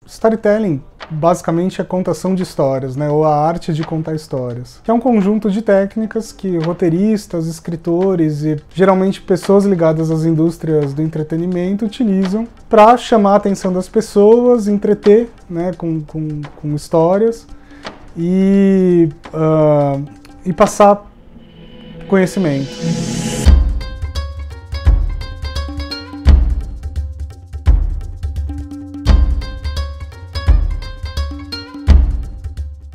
Storytelling, basicamente, é contação de histórias, né? Ou a arte de contar histórias. Que é um conjunto de técnicas que roteiristas, escritores e, geralmente, pessoas ligadas às indústrias do entretenimento utilizam para chamar a atenção das pessoas, entreter, né? com histórias e passar conhecimento.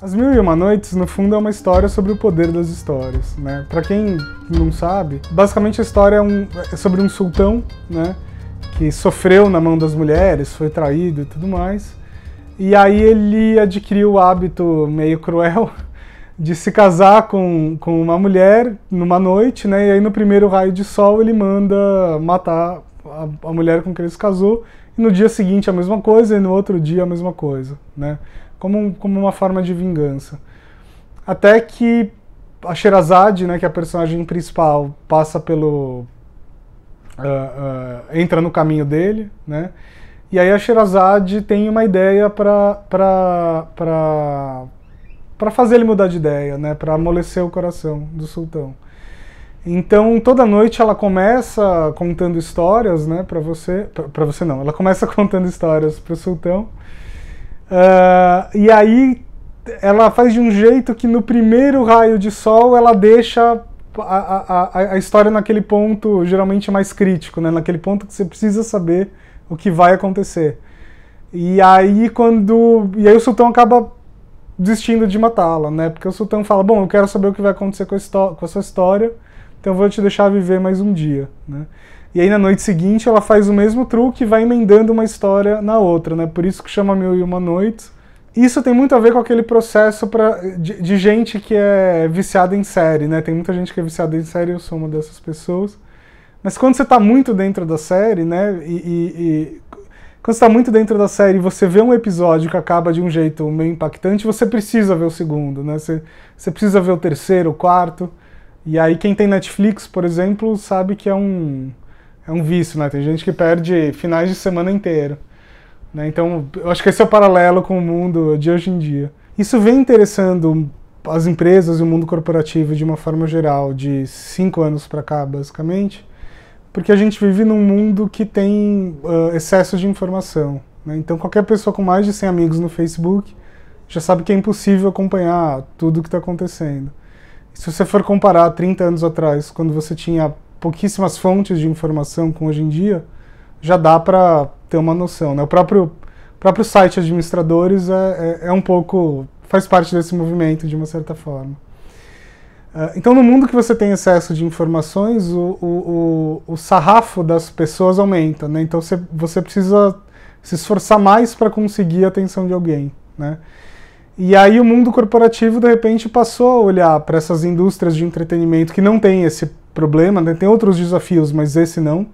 As Mil e Uma Noites, no fundo, é uma história sobre o poder das histórias, né? Para quem não sabe, basicamente a história é sobre um sultão, né? Que sofreu na mão das mulheres, foi traído e tudo mais. E aí ele adquiriu o hábito meio cruel de se casar com uma mulher numa noite, né? E aí no primeiro raio de sol ele manda matar a mulher com quem ele se casou. E no dia seguinte a mesma coisa e no outro dia a mesma coisa, né? Como uma forma de vingança. Até que a Sherazade, né, que é a personagem principal, passa pelo... entra no caminho dele, né? E aí a Sherazade tem uma ideia para fazer ele mudar de ideia, né? Para amolecer o coração do sultão. Então toda noite ela começa contando histórias, né? Para você não. Ela começa contando histórias para o sultão. E aí ela faz de um jeito que no primeiro raio de sol ela deixa a história naquele ponto geralmente mais crítico, né? Naquele ponto que você precisa saber o que vai acontecer. E aí o sultão acaba desistindo de matá-la, né? Porque o sultão fala, bom, eu quero saber o que vai acontecer com a sua história, então eu vou te deixar viver mais um dia, né? E aí na noite seguinte ela faz o mesmo truque e vai emendando uma história na outra, né? Por isso que chama Mil e Uma Noites. Isso tem muito a ver com aquele processo de gente que é viciada em série, né? Tem muita gente que é viciada em série, eu sou uma dessas pessoas. Mas quando você está muito dentro da série, né? Quando você está muito dentro da série e você vê um episódio que acaba de um jeito meio impactante, você precisa ver o segundo, né? Você precisa ver o terceiro, o quarto. E aí quem tem Netflix, por exemplo, sabe que é um vício, né? Tem gente que perde finais de semana inteiro, né? Então, eu acho que esse é o paralelo com o mundo de hoje em dia. Isso vem interessando as empresas e o mundo corporativo de uma forma geral, de 5 anos para cá, basicamente, porque a gente vive num mundo que tem excesso de informação, né? Então, qualquer pessoa com mais de 100 amigos no Facebook já sabe que é impossível acompanhar tudo o que está acontecendo. Se você for comparar 30 anos atrás, quando você tinha pouquíssimas fontes de informação com hoje em dia, já dá para ter uma noção, né? O próprio site Administradores é um pouco... faz parte desse movimento, de uma certa forma. Então, no mundo que você tem excesso de informações, o sarrafo das pessoas aumenta, né? Então, você precisa se esforçar mais para conseguir a atenção de alguém, né? E aí o mundo corporativo, de repente, passou a olhar para essas indústrias de entretenimento que não tem esse problema, né? Tem outros desafios, mas esse não.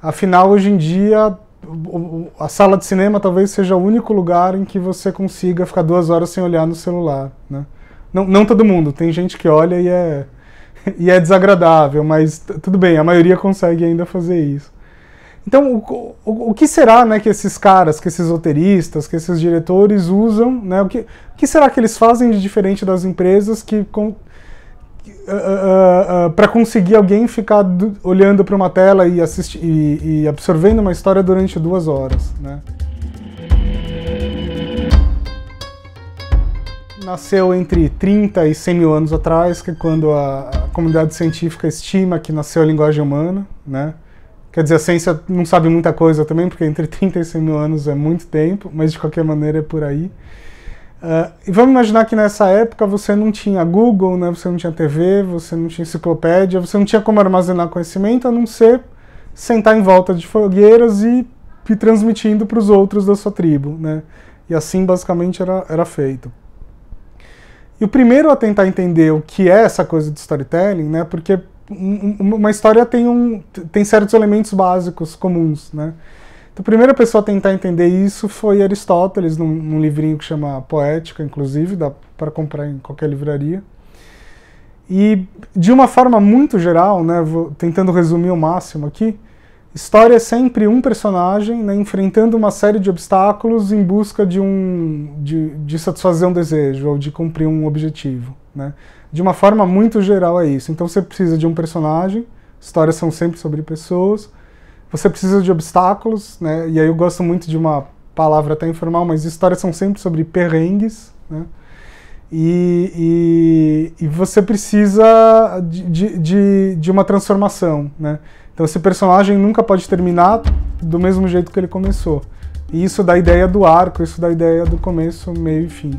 Afinal, hoje em dia, a sala de cinema talvez seja o único lugar em que você consiga ficar 2 horas sem olhar no celular, né? Não todo mundo, tem gente que olha e é desagradável, mas tudo bem, a maioria consegue ainda fazer isso. Então, o que será, né, que esses caras, que esses roteiristas, que esses diretores usam, né? O que será que eles fazem de diferente das empresas para conseguir alguém ficar olhando para uma tela e absorvendo uma história durante 2 horas, né? Nasceu entre 30 e 100 mil anos atrás, que é quando a comunidade científica estima que nasceu a linguagem humana, né? Quer dizer, a ciência não sabe muita coisa também, porque entre 30 e 100 mil anos é muito tempo, mas de qualquer maneira é por aí. E vamos imaginar que nessa época você não tinha Google, né? Você não tinha TV, você não tinha enciclopédia, você não tinha como armazenar conhecimento, a não ser sentar em volta de fogueiras e ir transmitindo para os outros da sua tribo, né? E assim basicamente era feito. E o primeiro a tentar entender o que é essa coisa de storytelling, né? Porque uma história tem certos elementos básicos comuns, né? Então, a primeira pessoa a tentar entender isso foi Aristóteles, num livrinho que chama Poética, inclusive, dá para comprar em qualquer livraria. E, de uma forma muito geral, né, tentando resumir o máximo aqui, História é sempre um personagem, né, enfrentando uma série de obstáculos em busca de satisfazer um desejo ou de cumprir um objetivo, né? De uma forma muito geral é isso. Então você precisa de um personagem, histórias são sempre sobre pessoas, você precisa de obstáculos, né? E aí eu gosto muito de uma palavra até informal, mas histórias são sempre sobre perrengues, né? E você precisa de uma transformação, né? Então esse personagem nunca pode terminar do mesmo jeito que ele começou. E isso dá a ideia do arco, isso dá a ideia do começo, meio e fim.